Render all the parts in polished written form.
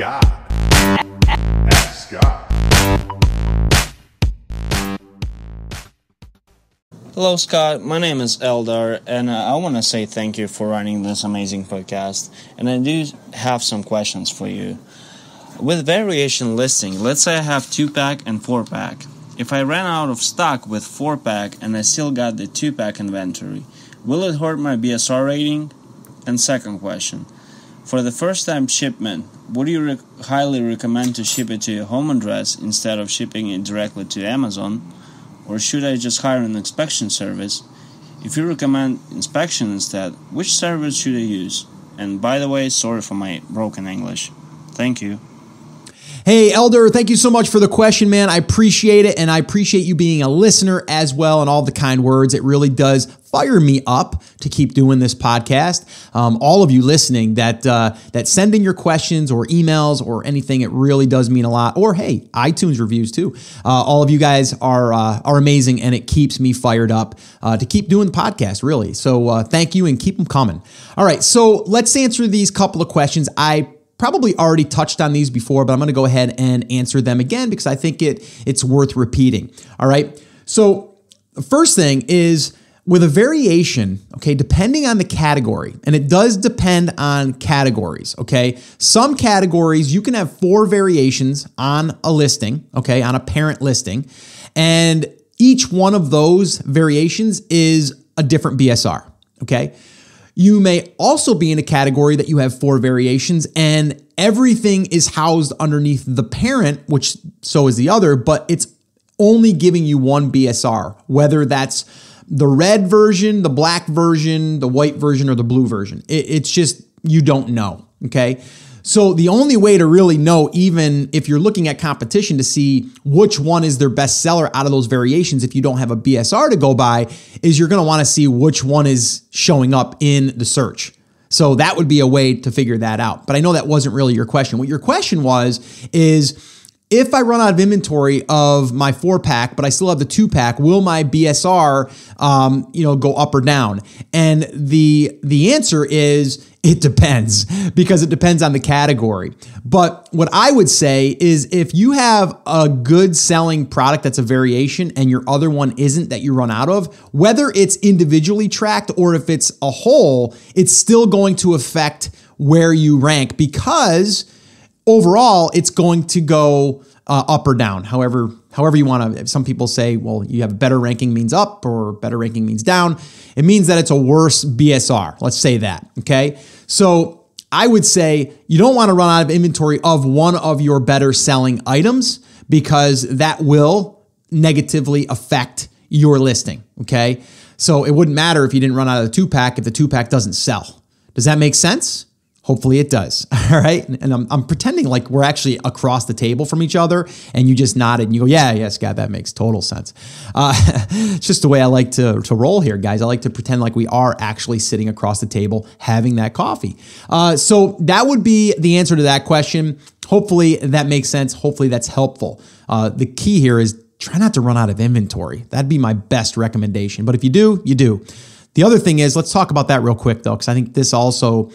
God. Ask God. Hello, Scott. My name is Eldar, and I want to say thank you for running this amazing podcast. And I do have some questions for you. With variation listing, let's say I have 2-pack and 4-pack. If I ran out of stock with 4-pack and I still got the 2-pack inventory, will it hurt my BSR rating? And second question, for the first time shipment, would you highly recommend to ship it to your home address instead of shipping it directly to Amazon? Or should I just hire an inspection service? If you recommend inspection instead, which service should I use? And by the way, sorry for my broken English. Thank you. Hey, Elder, thank you so much for the question, man. I appreciate it, and I appreciate you being a listener as well and all the kind words. It really does fire me up to keep doing this podcast. All of you listening that send in your questions or emails or anything, it really does mean a lot. Or, hey, iTunes reviews too. All of you guys are amazing, and it keeps me fired up to keep doing the podcast, really. So thank you, and keep them coming. All right, so let's answer these couple of questions. I probably already touched on these before, but I'm going to go ahead and answer them again because I think it's worth repeating. All right. So the first thing is with a variation, okay, depending on the category, and it does depend on categories, okay? Some categories you can have 4 variations on a listing, okay, on a parent listing, and each one of those variations is a different BSR, okay? You may also be in a category that you have 4 variations and everything is housed underneath the parent, which so is the other, but it's only giving you one BSR, whether that's the red version, the black version, the white version, or the blue version. It's just, you don't know, okay? So the only way to really know, even if you're looking at competition to see which one is their best seller out of those variations, if you don't have a BSR to go by, is you're going to want to see which one is showing up in the search. So that would be a way to figure that out. But I know that wasn't really your question. What your question is if I run out of inventory of my 4-pack, but I still have the 2-pack, will my BSR, go up or down? And the answer is it depends, because it depends on the category. But what I would say is if you have a good selling product that's a variation and your other one isn't, that you run out of, whether it's individually tracked or if it's a whole, it's still going to affect where you rank, because overall, it's going to go up or down, however you want to. Some people say, well, you have better ranking means up or better ranking means down. It means that it's a worse BSR. Let's say that, okay? So I would say you don't want to run out of inventory of one of your better selling items, because that will negatively affect your listing, okay? So it wouldn't matter if you didn't run out of the 2-pack if the 2-pack doesn't sell. Does that make sense? Hopefully it does. All right. And I'm pretending like we're actually across the table from each other, and you just nodded and you go, yeah, Scott, that makes total sense. It's just the way I like to roll here, guys. I like to pretend like we are actually sitting across the table having that coffee. So that would be the answer to that question. Hopefully that makes sense. Hopefully that's helpful. The key here is try not to run out of inventory. That'd be my best recommendation. But if you do, you do. The other thing is, let's talk about that real quick though, because I think this also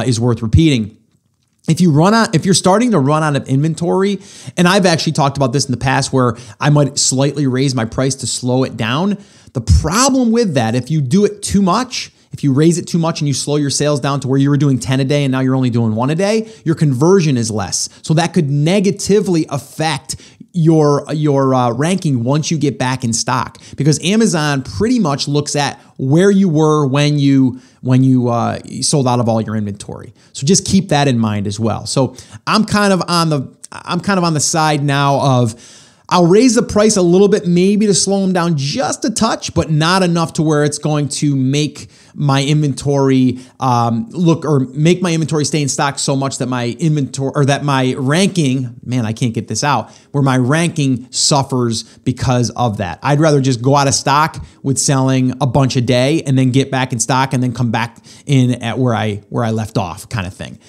is worth repeating. If you're starting to run out of inventory, and I've actually talked about this in the past where I might slightly raise my price to slow it down. The problem with that, if you do it too much, if you raise it too much and you slow your sales down to where you were doing 10 a day and now you're only doing 1 a day, your conversion is less. So that could negatively affect your ranking once you get back in stock, because Amazon pretty much looks at where you were when you sold out of all your inventory. So just keep that in mind as well. So I'm kind of on the side now of I'll raise the price a little bit, maybe to slow them down just a touch, but not enough to where it's going to make my inventory make my inventory stay in stock so much that my inventory, or that my ranking, man, I can't get this out, where my ranking suffers because of that. I'd rather just go out of stock with selling a bunch a day and then get back in stock and then come back in at where I left off, kind of thing.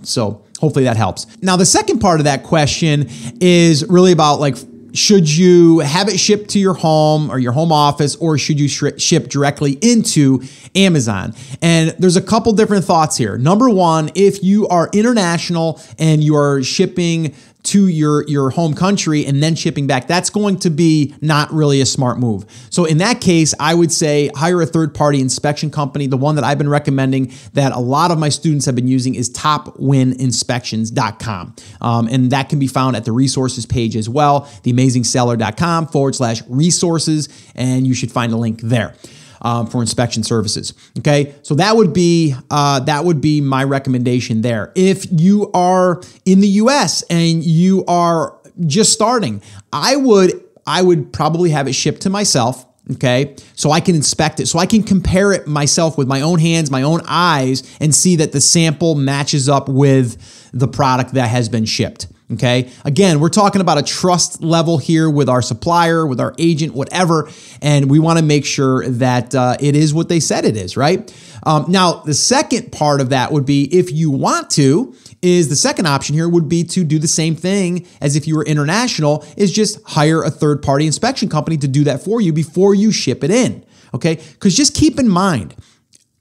So hopefully that helps. Now, the second part of that question is really about like Should you have it shipped to your home or your home office, or should you ship directly into Amazon? And there's a couple different thoughts here. Number one, if you are international and you are shipping to your home country and then shipping back, that's going to be not really a smart move. So in that case, I would say hire a third-party inspection company. The one that I've been recommending that a lot of my students have been using is topwininspections.com. And that can be found at the resources page as well, theamazingseller.com/resources, and you should find a link there. For inspection services. Okay, so that would be my recommendation there. If you are in the U.S. and you are just starting, I would probably have it shipped to myself. Okay, so I can inspect it, so I can compare it myself with my own hands, my own eyes, and see that the sample matches up with the product that has been shipped. Okay. Again, we're talking about a trust level here with our supplier, with our agent, whatever. And we want to make sure that it is what they said it is, right? Now, the second part of that would be, if you want to, is the second option here would be to do the same thing as if you were international, is just hire a third-party inspection company to do that for you before you ship it in. Okay. Because just keep in mind,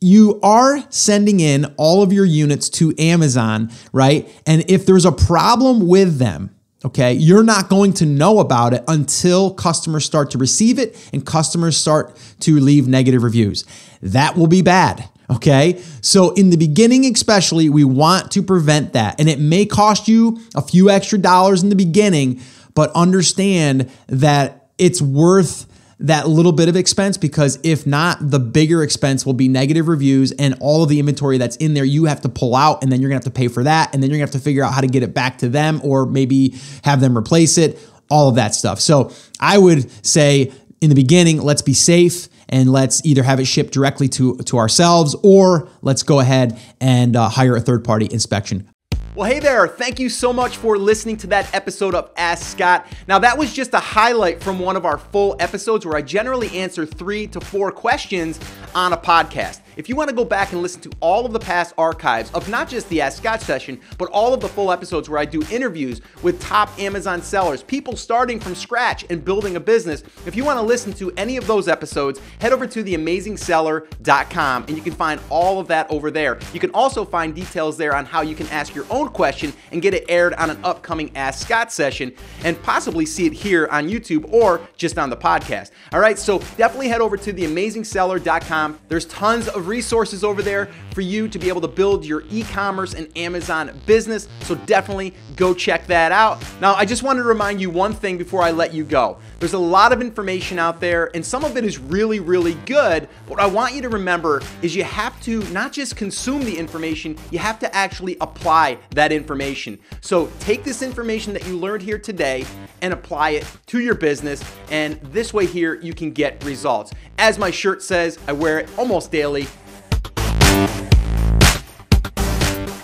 you are sending in all of your units to Amazon, right? And if there's a problem with them, okay, you're not going to know about it until customers start to receive it and customers start to leave negative reviews. That will be bad, okay? So in the beginning especially, we want to prevent that. And it may cost you a few extra dollars in the beginning, but understand that it's worth that little bit of expense, because if not, the bigger expense will be negative reviews and all of the inventory that's in there you have to pull out, and then you're gonna have to pay for that, and then you're gonna have to figure out how to get it back to them or maybe have them replace it, all of that stuff. So I would say in the beginning, let's be safe and let's either have it shipped directly to ourselves, or let's go ahead and hire a third-party inspection. Well, hey there. Thank you so much for listening to that episode of Ask Scott. Now, that was just a highlight from one of our full episodes where I generally answer 3 to 4 questions on a podcast. If you want to go back and listen to all of the past archives of not just the Ask Scott session, but all of the full episodes where I do interviews with top Amazon sellers, people starting from scratch and building a business, if you want to listen to any of those episodes, head over to theamazingseller.com and you can find all of that over there. You can also find details there on how you can ask your own question and get it aired on an upcoming Ask Scott session, and possibly see it here on YouTube or just on the podcast. All right, so definitely head over to theamazingseller.com. There's tons of resources over there for you to be able to build your e-commerce and Amazon business. So definitely go check that out. Now, I just wanted to remind you one thing before I let you go. There's a lot of information out there, and some of it is really, really good. What I want you to remember is you have to not just consume the information, you have to actually apply that information. So take this information that you learned here today and apply it to your business, and this way here you can get results. As my shirt says, I wear it almost daily.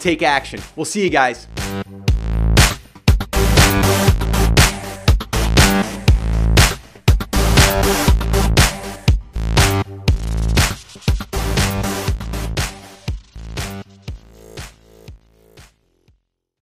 Take action. We'll see you guys.